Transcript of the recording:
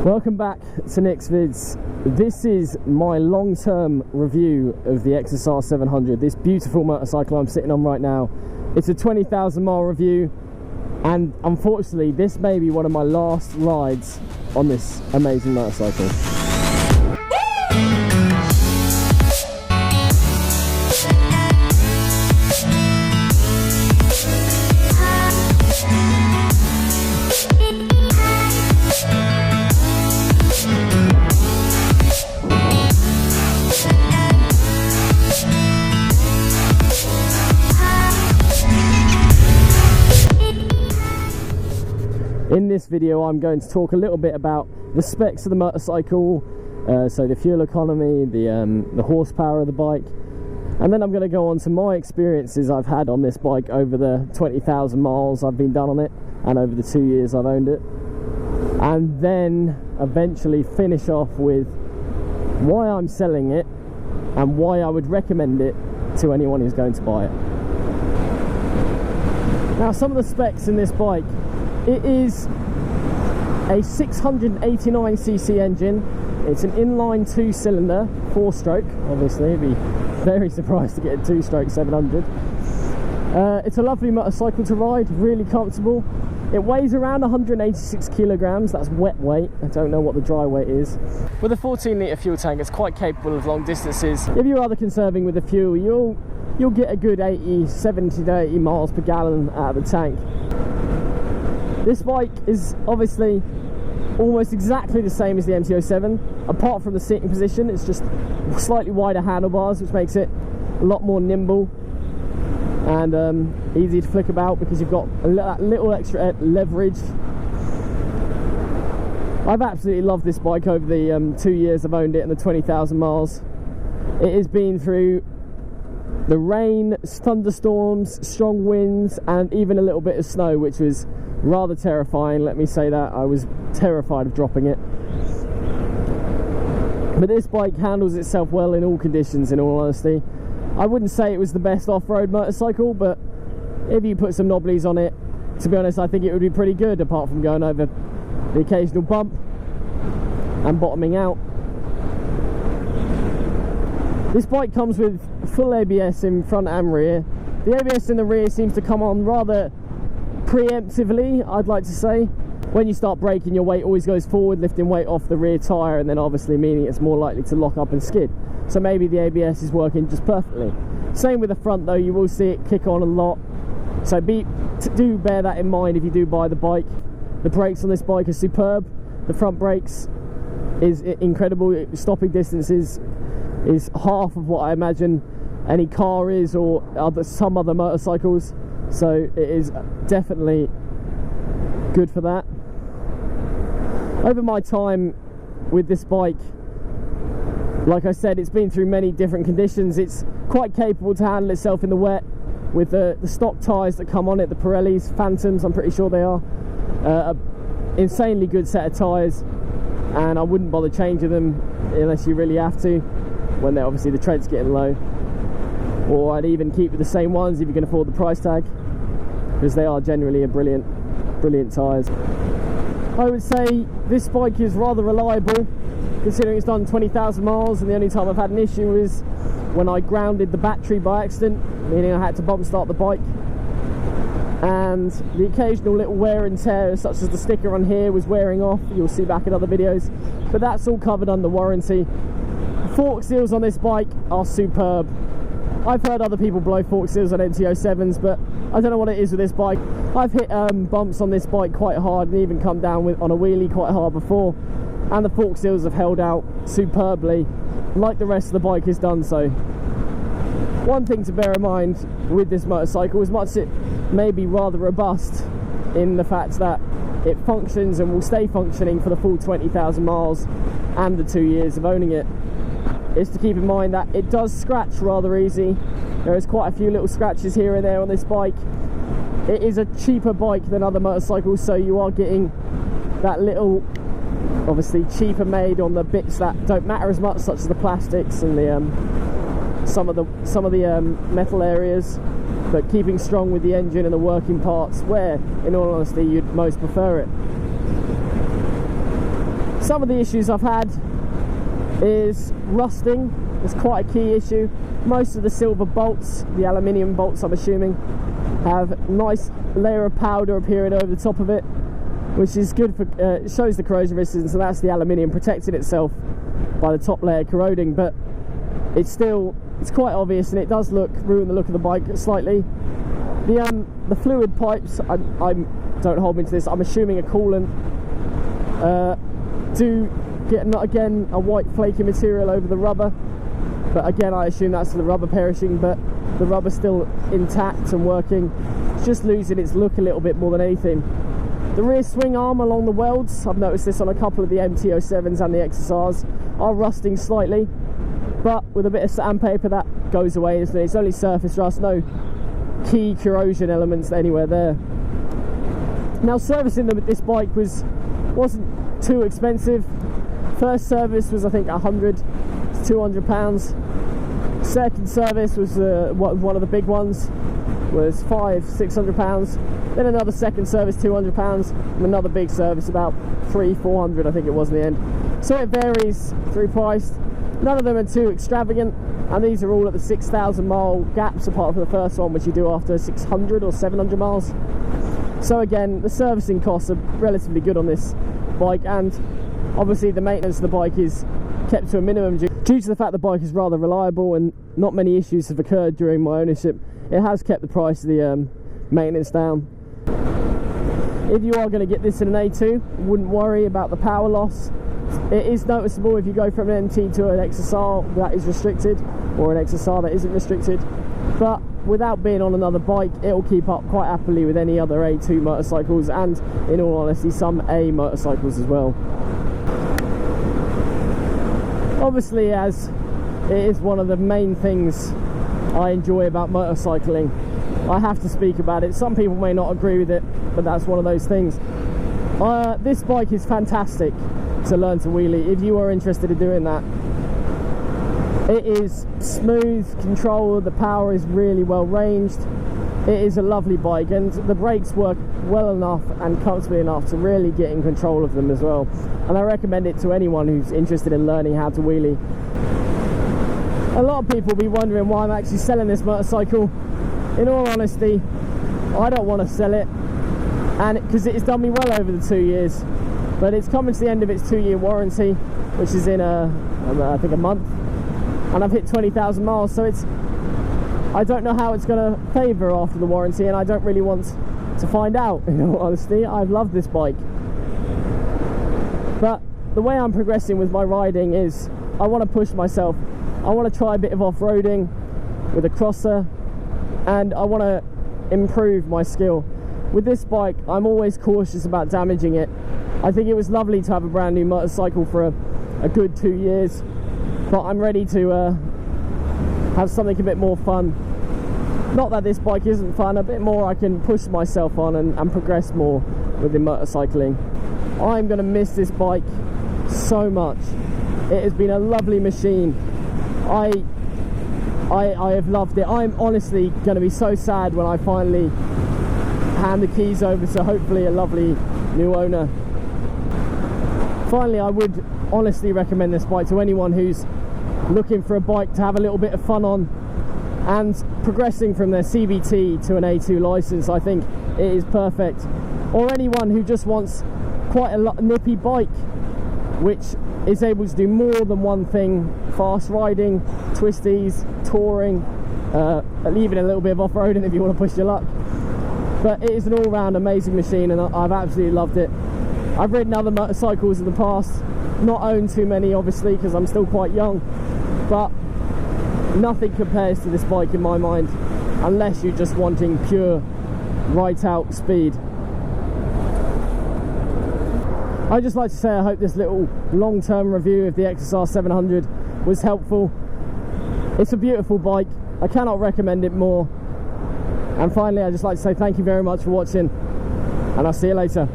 Welcome back to Nick's Vids. This is my long-term review of the XSR 700, this beautiful motorcycle I'm sitting on right now. It's a 20,000 mile review, and unfortunately this may be one of my last rides on this amazing motorcycle. In this video I'm going to talk a little bit about the specs of the motorcycle, so the fuel economy, the horsepower of the bike, and then I'm going to go on to my experiences I've had on this bike over the 20,000 miles I've been done on it and over the 2 years I've owned it, and then eventually finish off with why I'm selling it and why I would recommend it to anyone who's going to buy it. Now, some of the specs in this bike: it is a 689cc engine. It's an inline 2-cylinder, 4-stroke. Obviously, I'd be very surprised to get a 2-stroke 700. It's a lovely motorcycle to ride, really comfortable. It weighs around 186 kilograms, that's wet weight. I don't know what the dry weight is. With a 14-litre fuel tank, it's quite capable of long distances. If you're rather conserving with the fuel, you'll get a good 70 to 80 miles per gallon out of the tank. This bike is obviously almost exactly the same as the MT-07, apart from the sitting position. It's just slightly wider handlebars, which makes it a lot more nimble and easy to flick about because you've got that little extra leverage. I've absolutely loved this bike over the 2 years I've owned it and the 20,000 miles. It has been through the rain, thunderstorms, strong winds, and even a little bit of snow, which was rather terrifying, let me say that. I was terrified of dropping it. But this bike handles itself well in all conditions, in all honesty. I wouldn't say it was the best off-road motorcycle, but if you put some knobblies on it, to be honest, I think it would be pretty good, apart from going over the occasional bump and bottoming out. This bike comes with full ABS in front and rear. The ABS in the rear seems to come on rather preemptively, I'd like to say. When you start braking, your weight always goes forward, lifting weight off the rear tyre, and then obviously meaning it's more likely to lock up and skid. So maybe the ABS is working just perfectly. Same with the front though, you will see it kick on a lot. So do bear that in mind if you do buy the bike. The brakes on this bike are superb. The front brakes is incredible. Stopping distances is half of what I imagine any car is, or some other motorcycles. So it is definitely good for that. Over my time with this bike, like I said, it's been through many different conditions. It's quite capable to handle itself in the wet with the stock tyres that come on it, the Pirellis Phantoms, I'm pretty sure they are. Insanely good set of tyres, and I wouldn't bother changing them unless you really have to, when they're obviously the tread's getting low. Or I'd even keep with the same ones if you can afford the price tag, because they are generally a brilliant tyres. I would say this bike is rather reliable, considering it's done 20,000 miles, and the only time I've had an issue was when I grounded the battery by accident, meaning I had to bump start the bike. And the occasional little wear and tear, such as the sticker on here was wearing off, you'll see back in other videos, but that's all covered under warranty. Fork seals on this bike are superb. I've heard other people blow fork seals on MT-07s, but I don't know what it is with this bike. I've hit bumps on this bike quite hard and even come down on a wheelie quite hard before, and the fork seals have held out superbly, like the rest of the bike has done so. One thing to bear in mind with this motorcycle, as much as it may be rather robust in the fact that it functions and will stay functioning for the full 20,000 miles and the 2 years of owning it, is to keep in mind that it does scratch rather easy. There is quite a few little scratches here and there on this bike. It is a cheaper bike than other motorcycles, so you are getting that little, obviously cheaper made on the bits that don't matter as much, such as the plastics and the some of the metal areas, but keeping strong with the engine and the working parts, where in all honesty you'd most prefer it. Some of the issues I've had is rusting. It's quite a key issue. Most of the silver bolts, the aluminium bolts I'm assuming, have a nice layer of powder appearing over the top of it, which is good for, it shows the corrosion resistance, and that's the aluminium protecting itself by the top layer corroding, but it's quite obvious, and it does ruin the look of the bike slightly. The fluid pipes, don't hold me to this, I'm assuming a coolant, do get, again, a white flaky material over the rubber, but again I assume that's the rubber perishing, but the rubber's still intact and working. It's just losing its look a little bit more than anything. The rear swing arm along the welds, I've noticed this on a couple of the MT-07s and the XSRs, are rusting slightly, but with a bit of sandpaper that goes away. It's only surface rust, no key corrosion elements anywhere there. Now, servicing this bike wasn't too expensive. First service was I think 100 to 200 pounds. Second service was one of the big ones, was 500-600 pounds. Then another second service, 200 pounds, and another big service about 300-400 I think it was in the end. So it varies through price. None of them are too extravagant, and these are all at the 6,000 mile gaps, apart from the first one, which you do after 600 or 700 miles. So again, the servicing costs are relatively good on this bike, and obviously the maintenance of the bike is kept to a minimum due to the fact the bike is rather reliable and not many issues have occurred during my ownership. It has kept the price of the maintenance down. If you are going to get this in an A2, wouldn't worry about the power loss. It is noticeable if you go from an MT to an XSR that is restricted, or an XSR that isn't restricted, but without being on another bike, it will keep up quite happily with any other A2 motorcycles, and in all honesty some A motorcycles as well. Obviously, as it is one of the main things I enjoy about motorcycling, I have to speak about it. Some people may not agree with it, but that's one of those things. This bike is fantastic to learn to wheelie if you are interested in doing that. It is smooth control, the power is really well ranged. It is a lovely bike, and the brakes work well enough and comfortably enough to really get in control of them as well. And I recommend it to anyone who's interested in learning how to wheelie. A lot of people will be wondering why I'm actually selling this motorcycle. In all honesty, I don't want to sell it, and because it's done me well over the 2 years, but it's coming to the end of its 2-year warranty, which is in I think a month, and I've hit 20,000 miles, so I don't know how it's going to favour after the warranty, and I don't really want to find out. In all honesty, I've loved this bike, but the way I'm progressing with my riding is I want to push myself. I want to try a bit of off-roading with a crosser, and I want to improve my skill. With this bike, I'm always cautious about damaging it. I think it was lovely to have a brand new motorcycle for a good 2 years, but I'm ready to have something a bit more fun. Not that this bike isn't fun, a bit more I can push myself on and progress more within motorcycling. I'm going to miss this bike so much. It has been a lovely machine. I have loved it. I'm honestly going to be so sad when I finally hand the keys over to hopefully a lovely new owner. Finally, I would honestly recommend this bike to anyone who's looking for a bike to have a little bit of fun on and progressing from their CVT to an A2 license. I think it is perfect. Or anyone who just wants quite a nippy bike which is able to do more than one thing: fast riding, twisties, touring, even a little bit of off-roading if you want to push your luck. But it is an all-round amazing machine, and I've absolutely loved it. I've ridden other motorcycles in the past, not owned too many obviously because I'm still quite young, but nothing compares to this bike in my mind, unless you're just wanting pure right-out speed. I'd just like to say I hope this little long-term review of the XSR 700 was helpful. It's a beautiful bike. I cannot recommend it more. And finally, I'd just like to say thank you very much for watching, and I'll see you later.